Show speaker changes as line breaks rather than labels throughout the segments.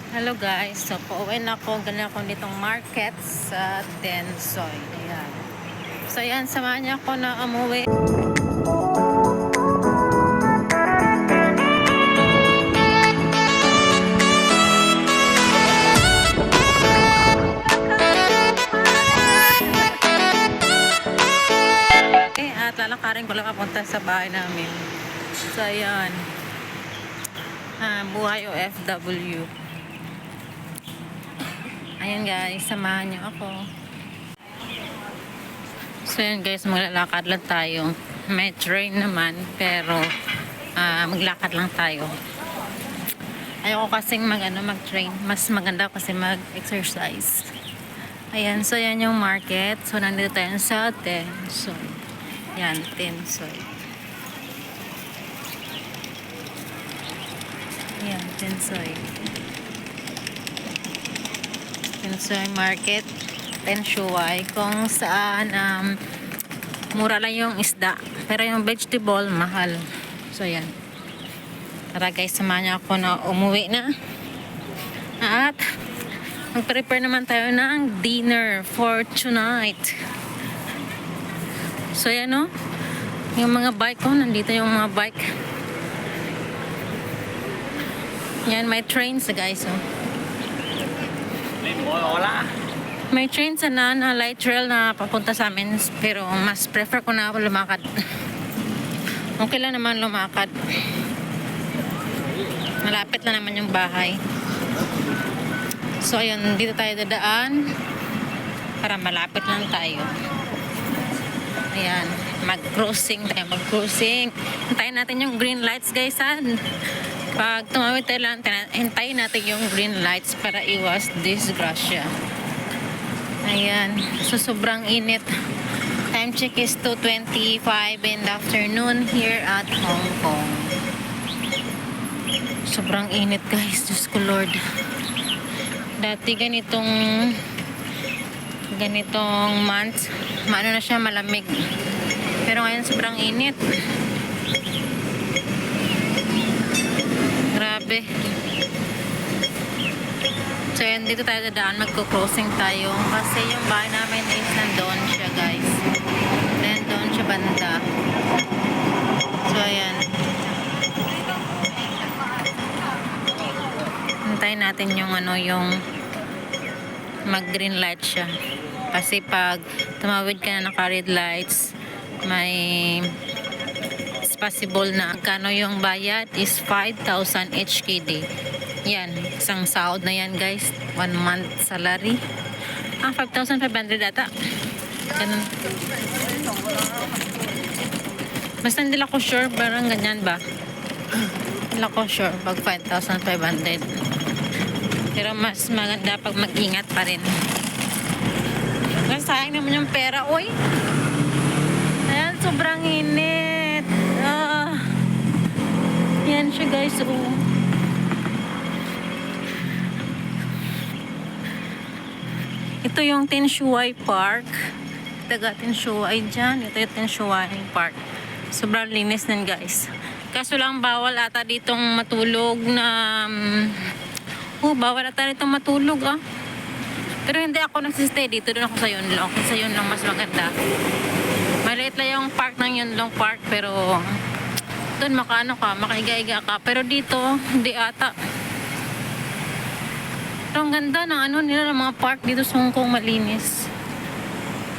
Hello guys, so pauwi na ako, galing ako nitong market sa Tensoy. Ayan. So ayan, samahan niya ako na umuwi. Okay, at lalakarin ko lang papunta sa bahay namin. So ayan, buhay OFW. Ayan guys, samahan niyo ako. So ayan guys, maglalakad lang tayo. May train naman, pero maglakad lang tayo. Ayoko kasing mag-train. Mas maganda kasi mag-exercise. Ayan, so yan yung market. So nandito tayo sa Tensoy. Yan, Tensoy. Ayan, Tensoy. Tensoy Market. Tensuay. Kung saan mura lang yung isda. Pero yung vegetable, mahal. So yan. Tara guys, samahan niyo ako na umuwi na. At mag-prepare naman tayo ng dinner for tonight. So yan o. Yung mga bike ko, nandito yung mga bike. Yan, may trains guys o. May trains na light rail na papunta sa amin. Pero mas prefer ko na lumakad. Okay lang naman lumakad. Malapit na naman yung bahay. So ayun, dito tayo dadaan para malapit lang tayo. Ayan, mag-cruising tayo, mag-cruising. Hintayin natin yung green lights guys ha. Pag tumawid tayo lang, hintayin natin yung green lights para iwas disgrasya. Ayan, so sobrang init. Time check is 2:25 in the afternoon here at Hong Kong. Sobrang init guys, Diyos ko Lord. Dati ganitong month, maano na siya, malamig. Pero ngayon sobrang init. Grabe. So yun, dito tayo dadaan, magko-crossing tayo. Kasi yung bahay namin is nandoon siya guys. Then doon siya banda. So ayan. Hintayin natin yung yung mag-green light siya. Kasi pag tumawid ka na naka-red lights, may possible na kano yung bayad is 5,000 HKD. Yan, isang sahod na yan guys. 1 month salary. 5,500 ata. Ganun. Basta hindi lang ko sure, parang ganyan ba? Hindi lang ko sure pag 5,500. Pero mas maganda pag mag-ingat pa rin. Kasi sayang naman yung pera, oy. Ayan, sobrang init. Yan siya guys, oh. Ito yung Tinshuay Park. Taga Tinshuay dyan. Ito yung Tinshuay Park. Sobrang linis din guys. Kaso lang bawal ata ditong matulog na bawal ata ditong matulog Pero hindi ako nagsistay dito. Doon ako sa Yunlong. Sa Yunlong mas maganda. Maliit lang yung park ng Yunlong Park. Pero doon makaiga-iga ka. Pero dito, hindi ata. Pero ang ganda ng nila ng mga park dito sa Hong Kong, malinis.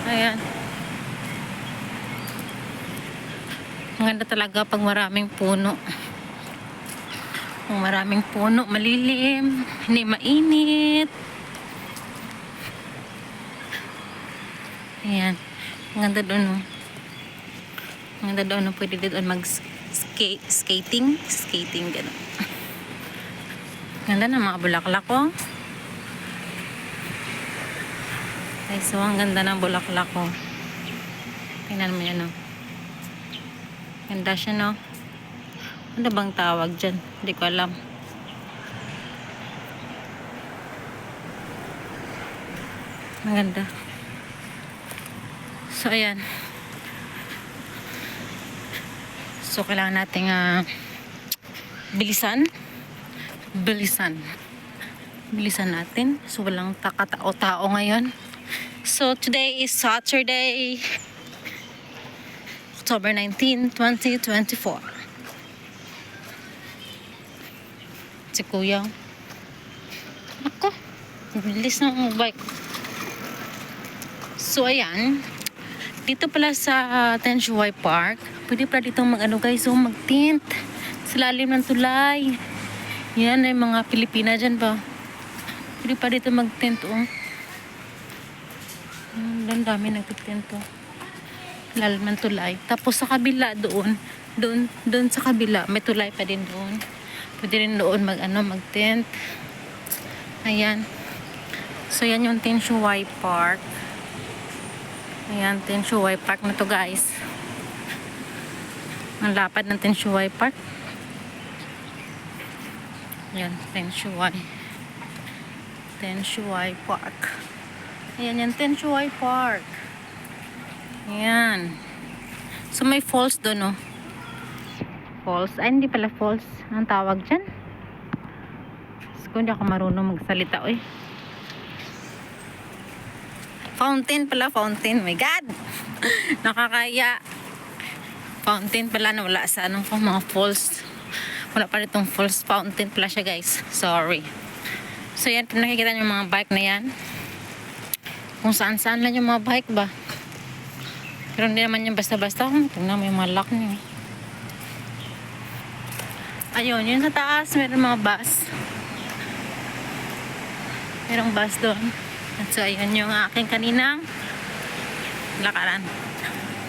Ayan. Ang ganda talaga pag maraming puno. Kung maraming puno, malilim, hindi mainit. Ayan. Ang ganda doon, oh. Ang ganda doon, oh. Pwede doon mag-skating. Skating, gano'n. Ang ganda ng mga bulaklak, oh. Okay, so ang ganda ng bulaklak, oh. Tingnan mo yan, oh. Ganda siya, no? Ano bang tawag dyan? Hindi ko alam. Maganda. So, ayan. So, kailangan natin bilisan. Bilisan natin. So, walang takatao-tao ngayon. So, today is Saturday, October 19, 2024. Si Kuya. Ako. Bilis na ang bike. So, ayan. Dito pala sa Tenshuway Park. Pwede pala dito mag-ano guys. So, mag-tint. Sa lalim ng tulay. Yan ay mga Pilipina dyan ba. Pwede pa dito mag-tint oh. Ang dami nag-tint oh. Lalim ng tulay. Tapos sa kabila doon sa kabila may tulay pa din doon. Pwede rin doon mag-tint. Ayan. So yan yung Tenshuway Park. Ayan, Tenshuway Park na to guys. Ang lapad ng Tenshuway Park. Ayan, Tenshuway Park. Ayan yan, Tenshuway Park. Ayan. So may falls doon oh. Falls. Ay, hindi pala falls. Ang tawag dyan. So, hindi ako marunong magsalita eh. Fountain pala, fountain. My God! Nakakaya. Fountain pala na wala sa anong mga falls. Wala pa rin itong falls. Fountain pala siya guys. Sorry. So yan, nakikita nyo yung mga bike na yan. Kung saan-saan lang yung mga bike ba. Pero hindi naman yung basta-basta. Tingnan mo yung mga lock niyo. Ayun, yun sa taas. Meron mga bus. Merong bus doon. At so, ayun yung aking kaninang lakaran.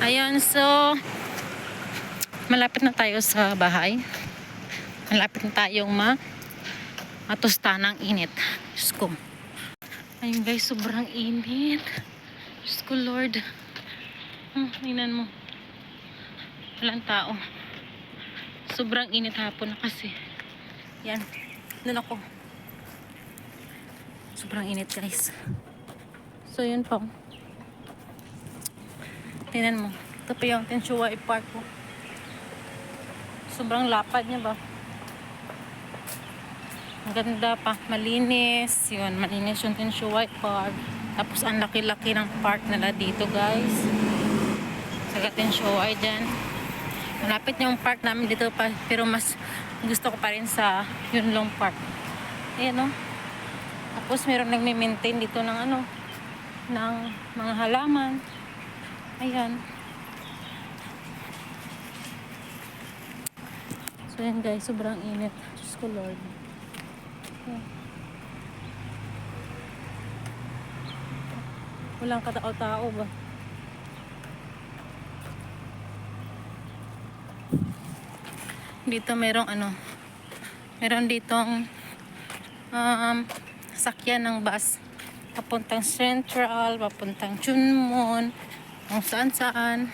Ayun, so malapit na tayo sa bahay. Malapit na tayong matusta ng init. Diyos ko. Ayun guys, sobrang init. Diyos ko Lord. Tingnan mo. Walang tao. Sobrang init hapon na kasi. Yan. Doon ako. Sobrang init guys. So yun po. Tingnan mo. Ito pa yung Tenshuway Park po. Sobrang lapad niya ba? Ang ganda pa. Malinis. Yun. Malinis yung Tenshuway Park. Tapos ang laki-laki ng park nila dito guys. Sa Tenshuway dyan. Malapit yung park namin dito pa. Pero mas gusto ko pa rin sa Yunlong Park. Ayan o. Tapos meron nagme-maintain dito ng ng mga halaman. Ayan. So yan guys, sobrang init. Diyos ko Lord. Okay. Walang katao-tao ba? Dito merong meron ditong sakyan ng bus papuntang Central, papuntang Chunmon, kung saan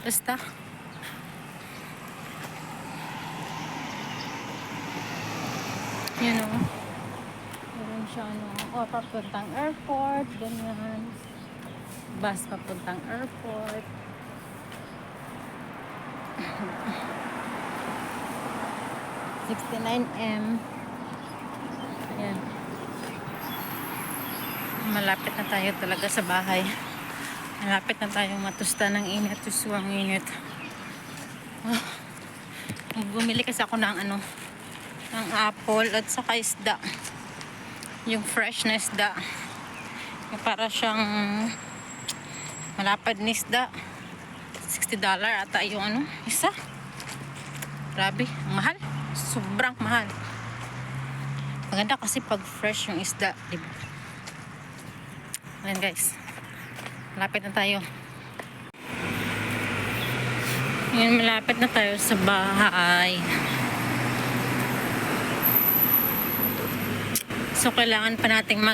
basta yun o meron siya papuntang airport, ganyan bus papuntang airport. 69M. Ayan. Malapit na tayo talaga sa bahay. Malapit na tayong matusta ng init. Tusuwang init. Bumili kasi ako ng ng apple at saka isda. Yung fresh na isda. Yung para siyang malapad na isda. $60 ata yung isa. Grabe, ang mahal. Sobrang mahal. Maganda kasi pag fresh yung isda, diba? Ayan guys. Malapit na tayo. Ngayon malapit na tayo sa bahay. So kailangan pa nating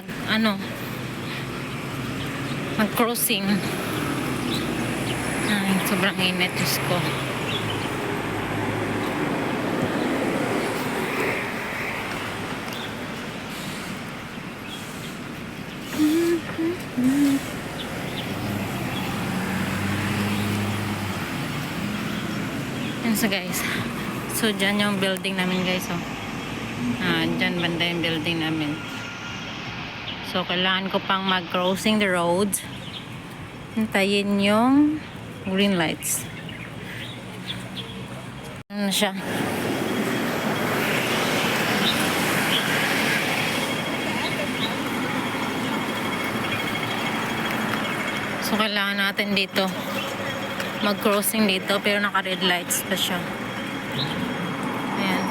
mag-crossing. Ay, sobrang init, Diyos ko. Yan so guys. So dyan yung building namin guys. Dyan banda yung building namin. So, kailangan ko pang mag-crossing the road. Hintayin yung green lights. Ano na siya? So, kailangan natin dito mag-crossing dito pero naka-red lights pa siya. Ayan.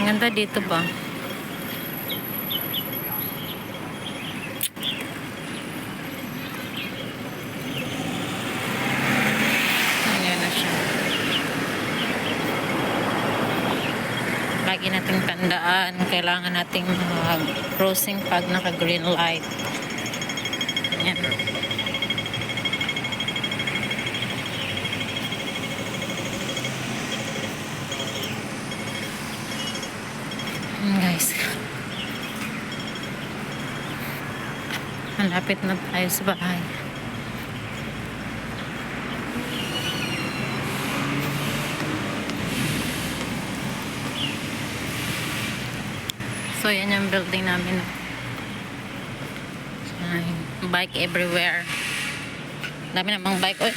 Ang ganda dito ba? Ayan na siya. Lagi nating tandaan, kailangan nating mag-crossing pag naka-green light. Ayan. Guys, malapit na tayo sa bahay. So, yan yung building namin. Ay, bike everywhere. Dami namang bike. Oy.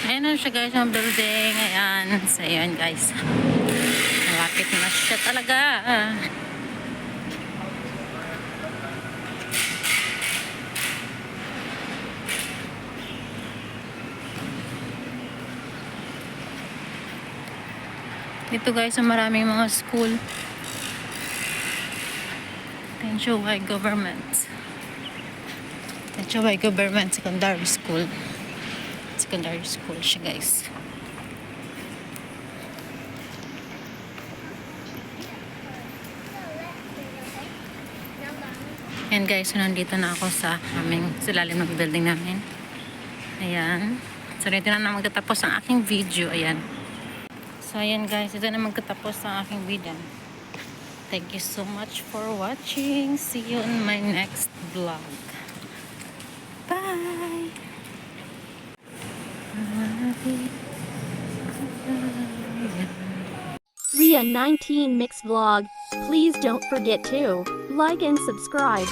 Ayan na siya guys, yung building. Ayan. So, ayan guys. Malapit na siya talaga. Dito guys, maraming mga school. Tenchowai Government. Tenchowai Government Secondary School. Secondary school siya guys. Ayan guys, so nandito na ako sa aming silalim ng building namin. Ayan. So dito na magtatapos ang aking video. Ayan. So ayan guys, ito na magtatapos ang aking video. Thank you so much for watching. See you in my next vlog. Bye!
Ria 19 Mix Vlog. Please don't forget to like and subscribe.